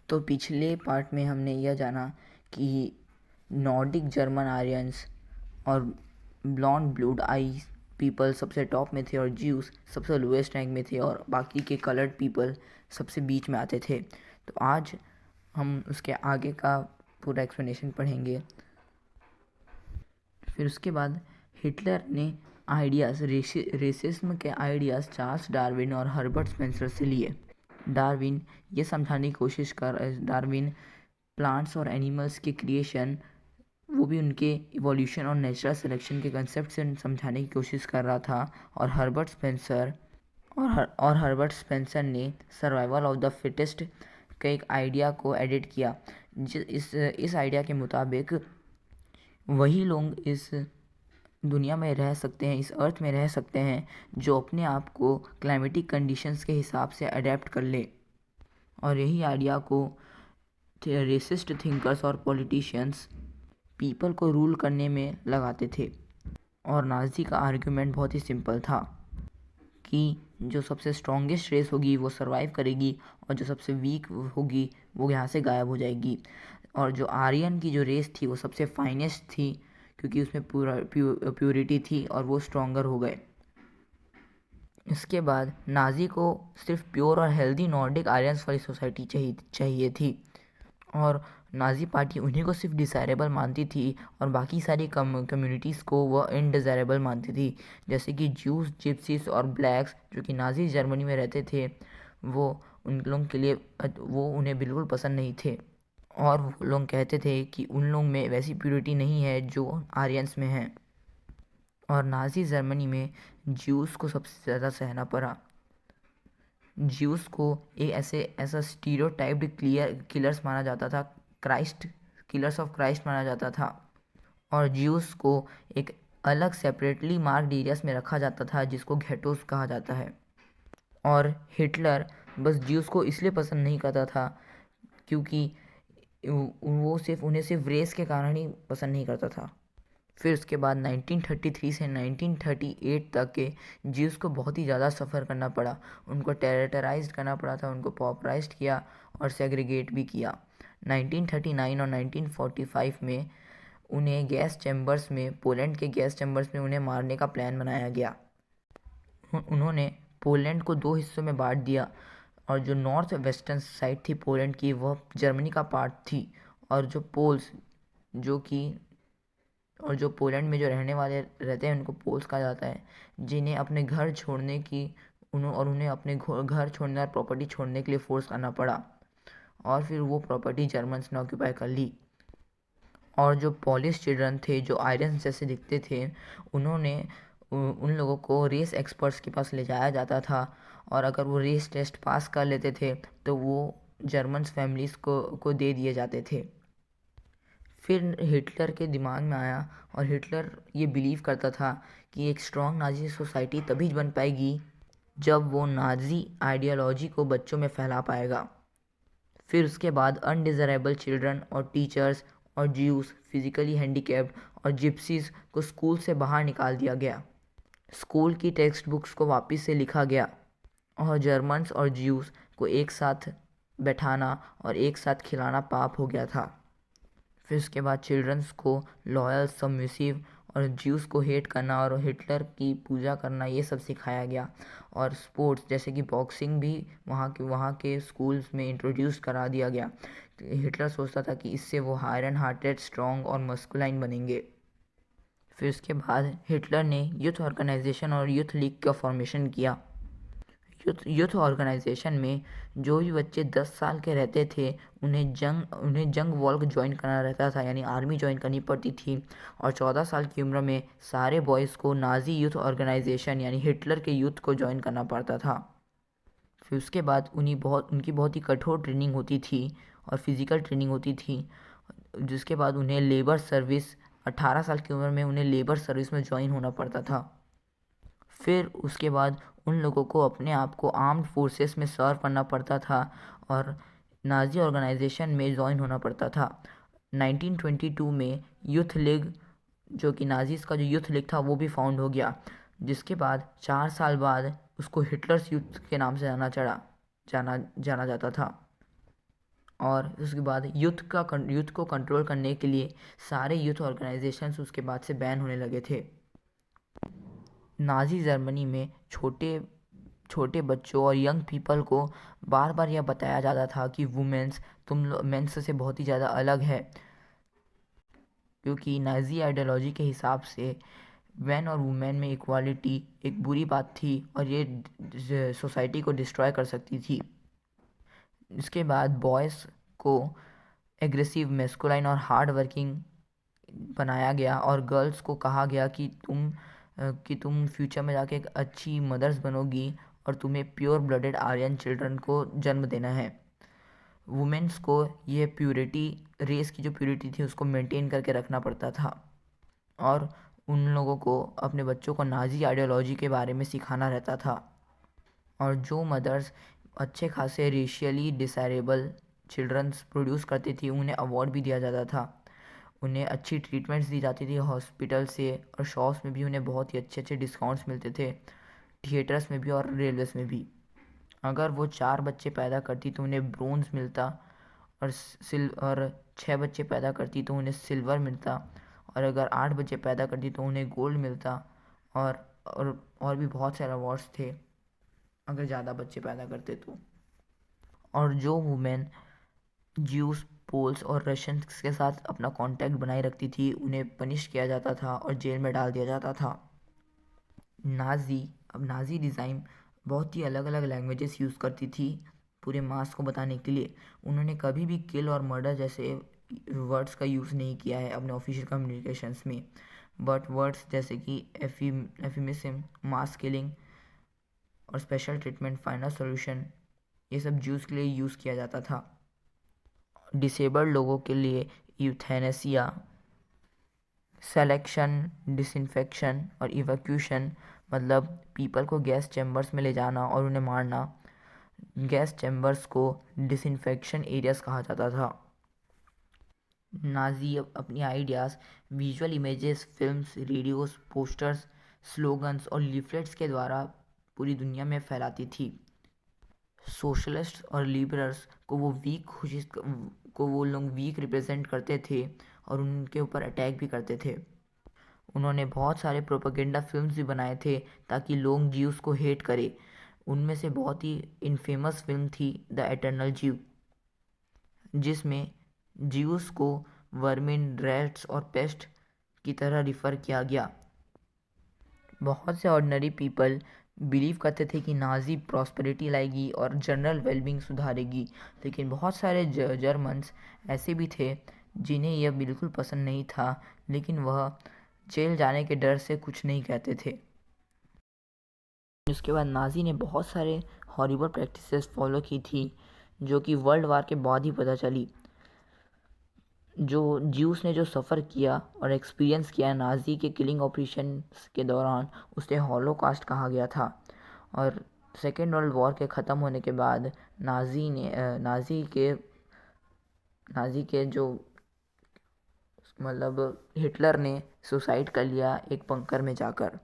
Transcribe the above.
तो पिछले पार्ट में हमने यह जाना कि नॉर्डिक जर्मन आर्यंस और ब्लॉन्ड ब्लूड आई पीपल सबसे टॉप में थे और ज्यूस सबसे लोएस्ट रैंक में थे और बाकी के कलर्ड पीपल सबसे बीच में आते थे। तो आज हम उसके आगे का पूरा एक्सप्लेनेशन पढ़ेंगे। फिर उसके बाद हिटलर ने आइडियाज़ रेसिज्म के आइडियाज़ चार्ल्स डार्विन और हर्बर्ट स्पेंसर से लिए। डार्विन ये समझाने की कोशिश कर डार्विन प्लांट्स और एनिमल्स के क्रिएशन, वो भी उनके इवोल्यूशन और नेचुरल सिलेक्शन के कंसेप्ट से समझाने की कोशिश कर रहा था। और हर्बर्ट स्पेंसर ने सर्वाइवल ऑफ द फिटेस्ट के एक आइडिया को एडिट किया। इस आइडिया के मुताबिक वही लोग इस दुनिया में रह सकते हैं, इस अर्थ में रह सकते हैं जो अपने आप को क्लाइमेटिक कंडीशंस के हिसाब से अडेप्ट कर ले। और यही आइडिया को रेसिस्ट थिंकर्स और पॉलिटिशियंस पीपल को रूल करने में लगाते थे। और नाज़ी का आर्ग्यूमेंट बहुत ही सिंपल था कि जो सबसे स्ट्रॉन्गेस्ट रेस होगी वो सरवाइव करेगी और जो सबसे वीक होगी वो यहाँ से गायब हो जाएगी। और जो आर्यन की जो रेस थी वो सबसे फाइनेस्ट थी क्योंकि उसमें पूरा प्योरिटी थी और वो स्ट्रॉन्गर हो गए। इसके बाद नाज़ी को सिर्फ प्योर और हेल्दी नॉर्डिक आर्यंस वाली सोसाइटी चाहिए थी और नाज़ी पार्टी उन्हीं को सिर्फ डिज़ायरेबल मानती थी और बाकी सारी कम्युनिटीज़ को वह इनडिज़ायरेबल मानती थी। जैसे कि ज्यूस, जिप्सीज और ब्लैक्स जो कि नाज़ी जर्मनी में रहते थे, वो उन लोगों के लिए वो उन्हें बिल्कुल पसंद नहीं थे और वो लोग कहते थे कि उन लोगों में वैसी प्योरिटी नहीं है जो आर्यंस में है। और नाज़ी जर्मनी में ज्यूस को सबसे ज़्यादा सहना पड़ा। ज्यूस को एक ऐसा स्टीरियोटाइप्ड किलर्स माना जाता था, किलर्स ऑफ क्राइस्ट माना जाता था। और ज्यूस को एक अलग सेपरेटली मार्क्ड एरियास में रखा जाता था जिसको घेटोस कहा जाता है। और हिटलर बस ज्यूस को इसलिए पसंद नहीं करता था क्योंकि वो उन्हें सिर्फ रेस के कारण ही पसंद नहीं करता था। फिर उसके बाद 1933 से 1938 तक के ज्यूस को बहुत ही ज़्यादा सफ़र करना पड़ा। उनको टेररिटाइज करना पड़ा था, उनको पॉपराइज्ड किया और सेग्रीगेट भी किया। 1939 और 1945 में उन्हें पोलैंड के गैस चैम्बर्स में उन्हें मारने का प्लान बनाया गया। उन्होंने पोलैंड को 2 हिस्सों में बांट दिया और जो नॉर्थ वेस्टर्न साइड थी पोलैंड की वह जर्मनी का पार्ट थी और जो पोलैंड में जो रहने वाले रहते हैं उनको पोल्स कहा जाता है, जिन्हें अपने घर छोड़ने की उन्हें अपने घर छोड़ने और प्रॉपर्टी छोड़ने के लिए फोर्स करना पड़ा और फिर वो प्रॉपर्टी जर्मन्स ने ऑक्यूपाई कर ली। और जो पॉलिश चिल्ड्रन थे जो आयरन जैसे दिखते थे उन लोगों को रेस एक्सपर्ट्स के पास ले जाया जाता था और अगर वो रेस टेस्ट पास कर लेते थे तो वो जर्मन्स फैमिलीज़ को दे दिए जाते थे। फिर हिटलर के दिमाग में आया और हिटलर ये बिलीव करता था कि एक स्ट्रॉन्ग नाजी सोसाइटी तभी बन पाएगी जब वो नाजी आइडियोलॉजी को बच्चों में फैला पाएगा। फिर उसके बाद अनडिज़ायरेबल चिल्ड्रन और टीचर्स और ज्यूस, फिजिकली हैंडीकैप्ड और जिप्सीज को स्कूल से बाहर निकाल दिया गया। स्कूल की टेक्स्ट बुक्स को वापस से लिखा गया और जर्मन्स और ज्यूस को एक साथ बैठाना और एक साथ खिलाना पाप हो गया था। फिर उसके बाद चिल्ड्रंस को लॉयल, सबमिसिव और ज्यूस को हेट करना और हिटलर की पूजा करना ये सब सिखाया गया। और स्पोर्ट्स जैसे कि बॉक्सिंग भी वहाँ के स्कूल्स में इंट्रोड्यूस करा दिया गया। हिटलर सोचता था कि इससे वो आयरन हार्टेड, स्ट्रॉन्ग और मस्कुलाइन बनेंगे। फिर उसके बाद हिटलर ने यूथ ऑर्गेनाइजेशन और यूथ लीग का फॉर्मेशन किया। यूथ ऑर्गेनाइजेशन में जो भी बच्चे 10 साल के रहते थे उन्हें जंग वॉल्क ज्वाइन करना रहता था, यानी आर्मी ज्वाइन करनी पड़ती थी। और 14 साल की उम्र में सारे बॉयज़ को नाज़ी यूथ ऑर्गेनाइजेशन यानी हिटलर के यूथ को ज्वाइन करना पड़ता था। फिर उसके बाद उनकी बहुत ही कठोर ट्रेनिंग होती थी और फिज़िकल ट्रेनिंग होती थी, जिसके बाद उन्हें लेबर सर्विस 18 साल की उम्र में उन्हें लेबर सर्विस में ज्वाइन होना पड़ता था। फिर उसके बाद उन लोगों को अपने आप को आर्म्ड फोर्सेस में सर्व करना पड़ता था और नाज़ी ऑर्गेनाइजेशन में ज्वाइन होना पड़ता था। 1922 में यूथ लीग, जो कि नाज़ीज़ का जो यूथ लीग था, वो भी फाउंड हो गया, जिसके बाद 4 साल बाद उसको हिटलर्स यूथ के नाम से जाना जाता था। और उसके बाद युद्ध को कंट्रोल करने के लिए सारे यूथ ऑर्गेनाइजेशंस उसके बाद से बैन होने लगे थे। नाज़ी जर्मनी में छोटे छोटे बच्चों और यंग पीपल को बार बार यह बताया जाता था कि वुमेन्स तुम मेंस से बहुत ही ज़्यादा अलग है, क्योंकि नाज़ी आइडियोलॉजी के हिसाब से मैन और वुमेन में इक्वालिटी एक बुरी बात थी और ये सोसाइटी को डिस्ट्रॉय कर सकती थी। इसके बाद बॉयज़ को एग्रेसिव, मेस्कुलाइन और हार्ड वर्किंग बनाया गया और गर्ल्स को कहा गया कि तुम फ्यूचर में जाके एक अच्छी मदर्स बनोगी और तुम्हें प्योर ब्लडेड आर्यन चिल्ड्रन को जन्म देना है। वुमेन्स को ये प्यूरिटी, रेस की जो प्यूरिटी थी उसको मेंटेन करके रखना पड़ता था और उन लोगों को अपने बच्चों को नाज़ी आइडियोलॉजी के बारे में सिखाना रहता था। और जो मदर्स अच्छे खासे रेशियली डिसएबल चिल्ड्रंस प्रोड्यूस करती थी उन्हें अवार्ड भी दिया जाता था, उन्हें अच्छी ट्रीटमेंट्स दी जाती थी हॉस्पिटल से, और शॉप्स में भी उन्हें बहुत ही अच्छे अच्छे डिस्काउंट्स मिलते थे, थिएटर्स में भी और रेलवेज में भी। अगर वो 4 बच्चे पैदा करती तो उन्हें ब्रोंज़ मिलता, और 6 बच्चे पैदा करती तो उन्हें सिल्वर मिलता, और अगर 8 बच्चे पैदा करती तो उन्हें गोल्ड मिलता, और भी बहुत सारे अवार्ड्स थे अगर ज़्यादा बच्चे पैदा करते तो। और जो वुमेन ज्यूस, पोल्स और रशियंस के साथ अपना कांटेक्ट बनाए रखती थी उन्हें पनिश किया जाता था और जेल में डाल दिया जाता था। नाज़ी डिज़ाइन बहुत ही अलग अलग लैंग्वेजेस यूज़ करती थी पूरे मास को बताने के लिए। उन्होंने कभी भी किल और मर्डर जैसे वर्ड्स का यूज़ नहीं किया है अपने ऑफिशियल कम्युनिकेशंस में, बट वर्ड्स जैसे कि एफिमिज्म, मास किलिंग और स्पेशल ट्रीटमेंट, फाइनल सॉल्यूशन, ये सब ज्यूस के लिए यूज़ किया जाता था। डिसेबल्ड लोगों के लिए यूथेनेसिया, सेलेक्शन, डिसइंफेक्शन और इवैक्यूएशन, मतलब पीपल को गैस चैम्बर्स में ले जाना और उन्हें मारना। गैस चैम्बर्स को डिसइंफेक्शन एरियाज कहा जाता था। नाज़ी अपनी ideas visual images, films, radios, posters, slogans और लीफलेट्स के द्वारा पूरी दुनिया में फैलाती थी। सोशलिस्ट और लिबरल्स को वो लोग वीक रिप्रेजेंट करते थे और उनके ऊपर अटैक भी करते थे। उन्होंने बहुत सारे प्रोपेगेंडा फिल्म्स भी बनाए थे ताकि लोग ज्यूस को हेट करें। उनमें से बहुत ही इनफेमस फिल्म थी द एटर्नल ज्यू, जिसमें ज्यूस को वर्मिन, रैट्स और पेस्ट की तरह रिफ़र किया गया। बहुत से ऑर्डिनरी पीपल बिलीव करते थे कि नाज़ी प्रॉस्पेरिटी लाएगी और जनरल वेलबींग सुधारेगी, लेकिन बहुत सारे जर्मन्स ऐसे भी थे जिन्हें यह बिल्कुल पसंद नहीं था, लेकिन वह जेल जाने के डर से कुछ नहीं कहते थे। उसके बाद नाज़ी ने बहुत सारे हॉरिबल प्रैक्टिसेस फॉलो की थी जो कि वर्ल्ड वार के बाद ही पता चली। जो ज्यूस ने जो सफ़र किया और एक्सपीरियंस किया नाज़ी के किलिंग ऑपरेशन के दौरान, उसे हॉलोकास्ट कहा गया था। और सेकेंड वर्ल्ड वॉर के ख़त्म होने के बाद नाज़ी के जो मतलब हिटलर ने सुसाइड कर लिया एक बंकर में जाकर।